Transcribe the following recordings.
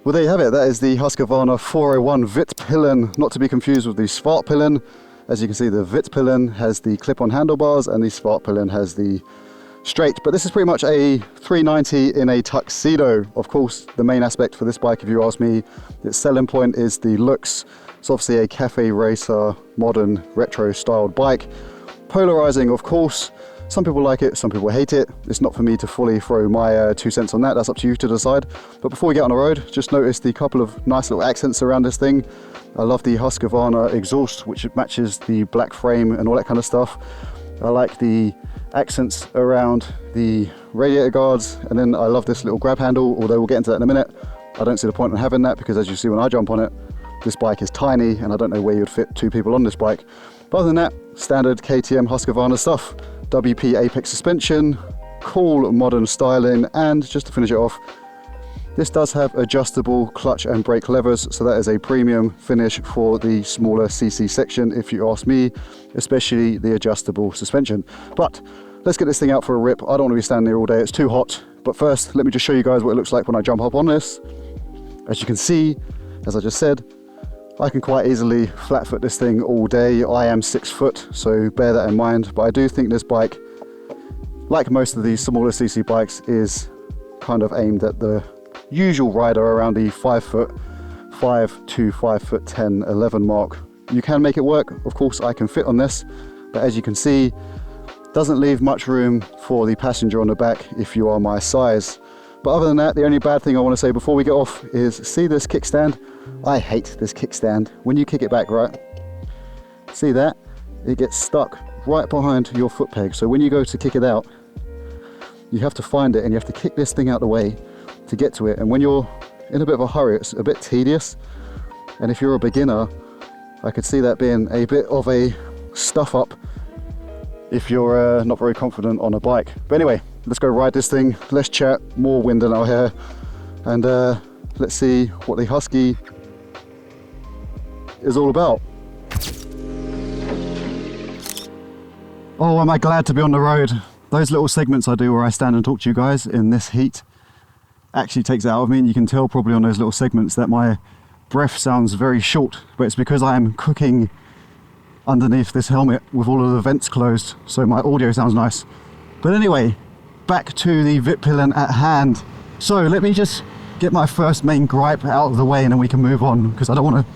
Well, there you have it. That is the Husqvarna 401 Vitpilen, not to be confused with the Svartpilen. As you can see, the Vitpilen has the clip-on handlebars and the Svartpilen has the straight. But this is pretty much a 390 in a tuxedo. Of course, the main aspect for this bike, if you ask me, its selling point is the looks. It's obviously a cafe racer, modern, retro-styled bike. Polarizing, of course. Some people like it, some people hate it. It's not for me to fully throw my 2 cents on that. That's up to you to decide. But before we get on the road, just notice the couple of nice little accents around this thing. I love the Husqvarna exhaust, which matches the black frame and all that kind of stuff. I like the accents around the radiator guards, and then I love this little grab handle, although we'll get into that in a minute. I don't see the point in having that because, as you see when I jump on it, this bike is tiny and I don't know where you'd fit 2 people on this bike. But other than that, standard KTM Husqvarna stuff. WP Apex suspension, cool modern styling, and just to finish it off, this does have adjustable clutch and brake levers, so that is a premium finish for the smaller CC section, if you ask me, especially the adjustable suspension. But let's get this thing out for a rip. I don't want to be standing here all day, it's too hot. But first, let me just show you guys what it looks like when I jump up on this. As you can see, as I just said, I can quite easily flat foot this thing all day. I am 6 foot, so bear that in mind. But I do think this bike, like most of these smaller CC bikes, is kind of aimed at the usual rider around the 5'5" to 5'10", 11 mark. You can make it work. Of course, I can fit on this, but as you can see, doesn't leave much room for the passenger on the back if you are my size. But other than that, the only bad thing I want to say before we get off is, see this kickstand? I hate this kickstand. When you kick it back, right? See that? It gets stuck right behind your foot peg. So when you go to kick it out, you have to find it and you have to kick this thing out the way to get to it. And when you're in a bit of a hurry, it's a bit tedious. And if you're a beginner, I could see that being a bit of a stuff up if you're not very confident on a bike. But anyway, let's go ride this thing, let's chat, more wind in our hair, and let's see what the Husky is all about. Oh, am I glad to be on the road. Those little segments I do where I stand and talk to you guys in this heat actually takes it out of me, and you can tell probably on those little segments that my breath sounds very short, but it's because I am cooking underneath this helmet with all of the vents closed, so my audio sounds nice. But anyway, back to the Vitpilen at hand. So let me just get my first main gripe out of the way and then we can move on, because I don't want to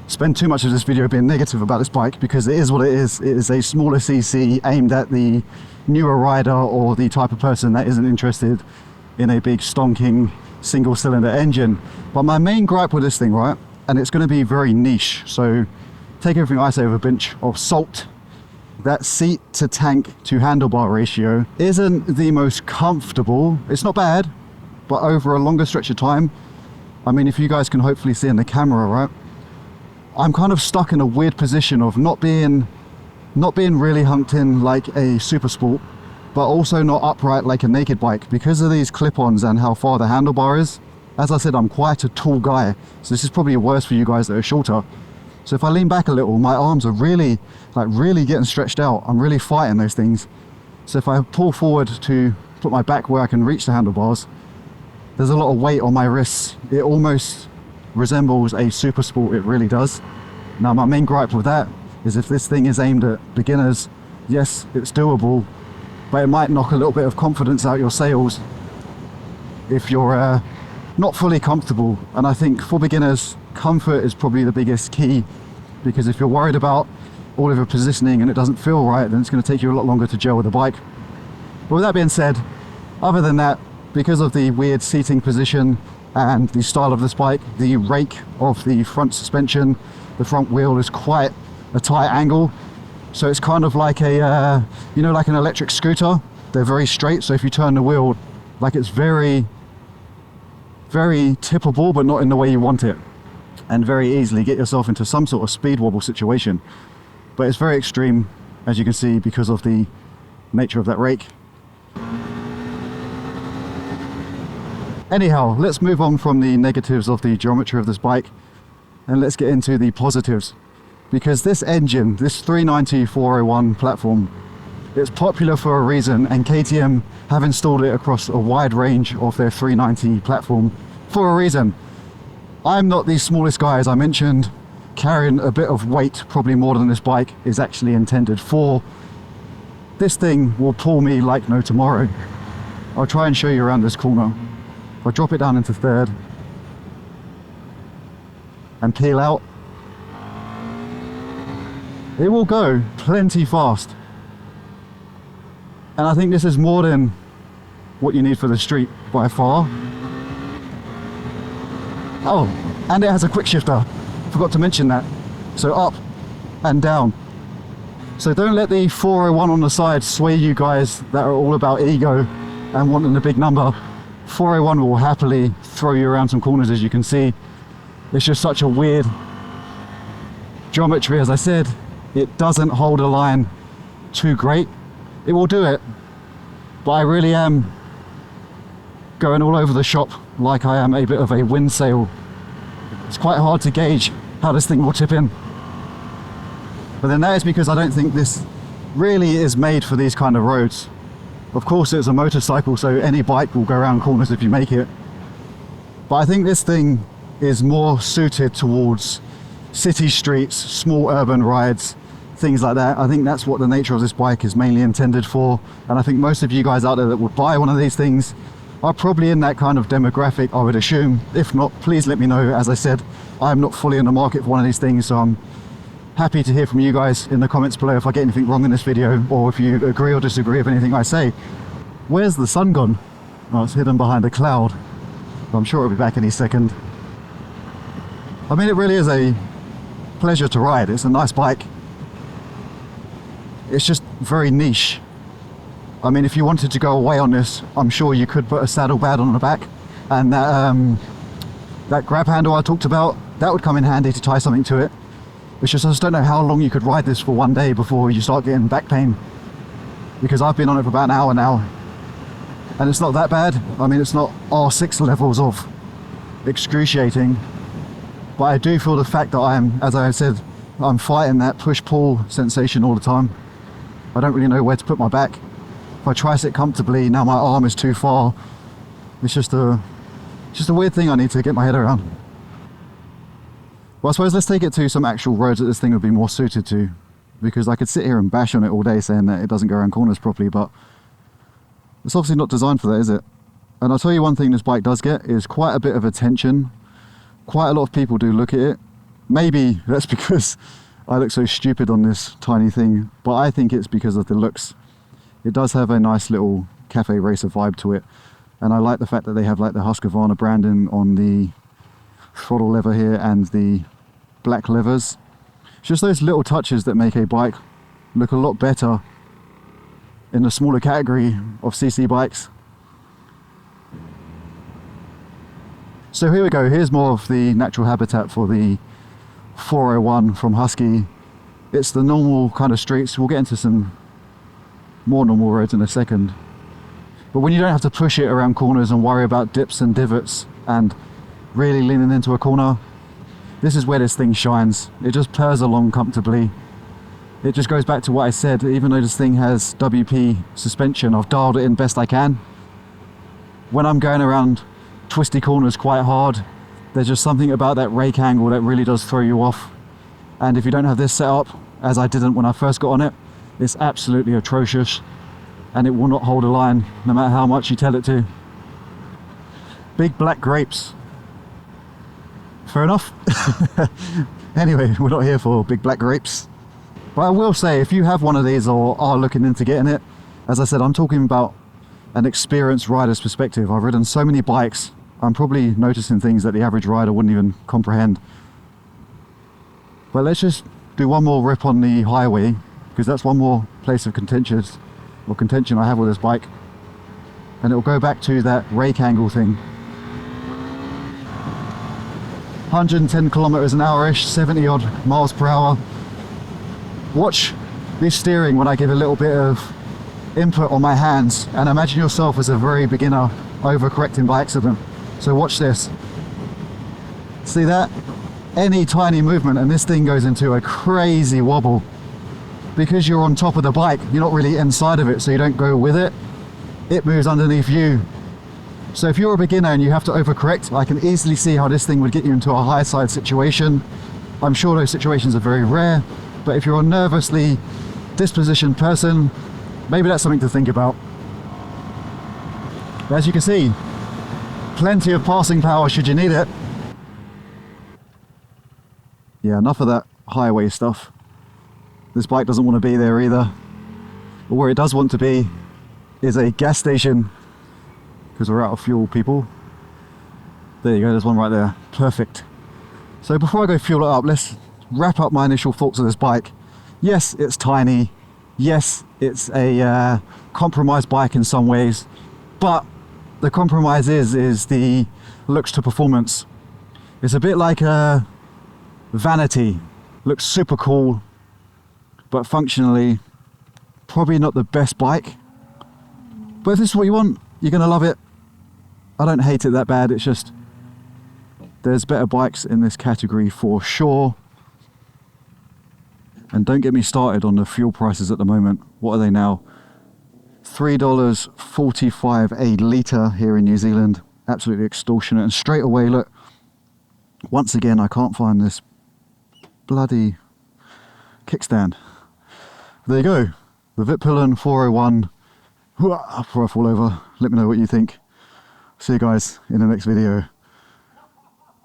spend too much of this video being negative about this bike, because it is what it is. It is a smaller CC aimed at the newer rider or the type of person that isn't interested in a big stonking single cylinder engine. But my main gripe with this thing, right, and it's going to be very niche, so take everything I say with a pinch of salt. That seat to tank to handlebar ratio isn't the most comfortable. It's not bad, but over a longer stretch of time, I mean, if you guys can hopefully see in the camera, right, I'm kind of stuck in a weird position of not being really hunked in like a super sport, but also not upright like a naked bike because of these clip-ons and how far the handlebar is. As I said, I'm quite a tall guy, so this is probably worse for you guys that are shorter. So if I lean back a little, my arms are really getting stretched out. I'm really fighting those things. So if I pull forward to put my back where I can reach the handlebars, there's a lot of weight on my wrists. It almost resembles a super sport, it really does. Now my main gripe with that is if this thing is aimed at beginners, yes, it's doable, but it might knock a little bit of confidence out your sails if you're not fully comfortable. And I think for beginners, comfort is probably the biggest key, because if you're worried about all of your positioning and it doesn't feel right, then it's going to take you a lot longer to gel with the bike. But with that being said, other than that, because of the weird seating position and the style of this bike, the rake of the front suspension, the front wheel is quite a tight angle, so it's kind of like a you know, like an electric scooter. They're very straight, so if you turn the wheel, like, it's very tippable, but not in the way you want it, and very easily get yourself into some sort of speed wobble situation. But it's very extreme, as you can see, because of the nature of that rake. Anyhow, let's move on from the negatives of the geometry of this bike and let's get into the positives, because this engine, this 390 401 platform, it's popular for a reason, and KTM have installed it across a wide range of their 390 platform for a reason. I'm not the smallest guy, as I mentioned. Carrying a bit of weight, probably more than this bike is actually intended for. This thing will pull me like no tomorrow. I'll try and show you around this corner. If I drop it down into third and peel out, it will go plenty fast. And I think this is more than what you need for the street by far. Oh, and it has a quick shifter. Forgot to mention that. So up and down. So don't let the 401 on the side sway you guys that are all about ego and wanting the big number. 401 will happily throw you around some corners, as you can see. It's just such a weird geometry. As I said, it doesn't hold a line too great. It will do it, but I really am going all over the shop like I am a bit of a wind sail. It's quite hard to gauge how this thing will tip in. But then that is because I don't think this really is made for these kind of roads. Of course it's a motorcycle, so any bike will go around corners if you make it. But I think this thing is more suited towards city streets, small urban rides, things like that. I think that's what the nature of this bike is mainly intended for. And I think most of you guys out there that would buy one of these things are probably in that kind of demographic, I would assume. If not, please let me know. As I said, I'm not fully in the market for one of these things, so I'm happy to hear from you guys in the comments below if I get anything wrong in this video, or if you agree or disagree with anything I say. Where's the sun gone? Oh, it's hidden behind a cloud. I'm sure it'll be back any second. I mean, it really is a pleasure to ride. It's a nice bike. It's just very niche. I mean, if you wanted to go away on this, I'm sure you could put a saddlebag on the back, and that grab handle I talked about, that would come in handy to tie something to it. It's just I just don't know how long you could ride this for one day before you start getting back pain, because I've been on it for about an hour now and it's not that bad. I mean, it's not R6 levels of excruciating, but I do feel the fact that as I said, I'm fighting that push-pull sensation all the time. I don't really know where to put my back. If I try to sit comfortably, now my arm is too far. It's just a weird thing I need to get my head around. Well, I suppose let's take it to some actual roads that this thing would be more suited to, because I could sit here and bash on it all day saying that it doesn't go around corners properly, but it's obviously not designed for that, is it? And I'll tell you one thing this bike does get is quite a bit of attention. Quite a lot of people do look at it. Maybe that's because I look so stupid on this tiny thing, but I think it's because of the looks. It does have a nice little cafe racer vibe to it, and I like the fact that they have like the Husqvarna branding on the throttle lever here and the black levers. It's just those little touches that make a bike look a lot better in the smaller category of CC bikes. So here we go, here's more of the natural habitat for the 401 from Husky. It's the normal kind of streets. We'll get into some more normal roads in a second. But when you don't have to push it around corners and worry about dips and divots and really leaning into a corner, this is where this thing shines. It just purrs along comfortably. It just goes back to what I said, even though this thing has WP suspension, I've dialed it in best I can. When I'm going around twisty corners quite hard, there's just something about that rake angle that really does throw you off. And if you don't have this set up, as I didn't when I first got on it, it's absolutely atrocious, and it will not hold a line no matter how much you tell it to. Big black grapes. Fair enough. Anyway, we're not here for big black grapes. But I will say, if you have one of these or are looking into getting it, as I said, I'm talking about an experienced rider's perspective. I've ridden so many bikes, I'm probably noticing things that the average rider wouldn't even comprehend. But let's just do one more rip on the highway, because that's one more place of contention I have with this bike, and it'll go back to that rake angle thing. 110 kilometers an hour-ish, 70 odd miles per hour. Watch this steering when I give a little bit of input on my hands, and imagine yourself as a very beginner overcorrecting by accident. So watch this. See that? Any tiny movement and this thing goes into a crazy wobble. Because you're on top of the bike, you're not really inside of it, so you don't go with it. It moves underneath you. So if you're a beginner and you have to overcorrect, I can easily see how this thing would get you into a high side situation. I'm sure those situations are very rare, but if you're a nervously dispositioned person, maybe that's something to think about. But as you can see, plenty of passing power should you need it. Yeah, enough of that highway stuff. This bike doesn't want to be there either. But where it does want to be is a gas station, because we're out of fuel, people. There you go, there's one right there. Perfect. So before I go fuel it up, let's wrap up my initial thoughts of this bike. Yes, it's tiny. Yes, it's a compromised bike in some ways, but the compromise is the looks to performance. It's a bit like a vanity. Looks super cool, but functionally probably not the best bike. But if this is what you want, you're gonna love it. I don't hate it that bad. It's just there's better bikes in this category for sure. And don't get me started on the fuel prices at the moment. What are they now? $3.45 a litre here in New Zealand. Absolutely extortionate. And straight away, look, once again, I can't find this bloody kickstand. There you go. The Vitpilen 401. Before I fall over, let me know what you think. See you guys in the next video.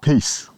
Peace.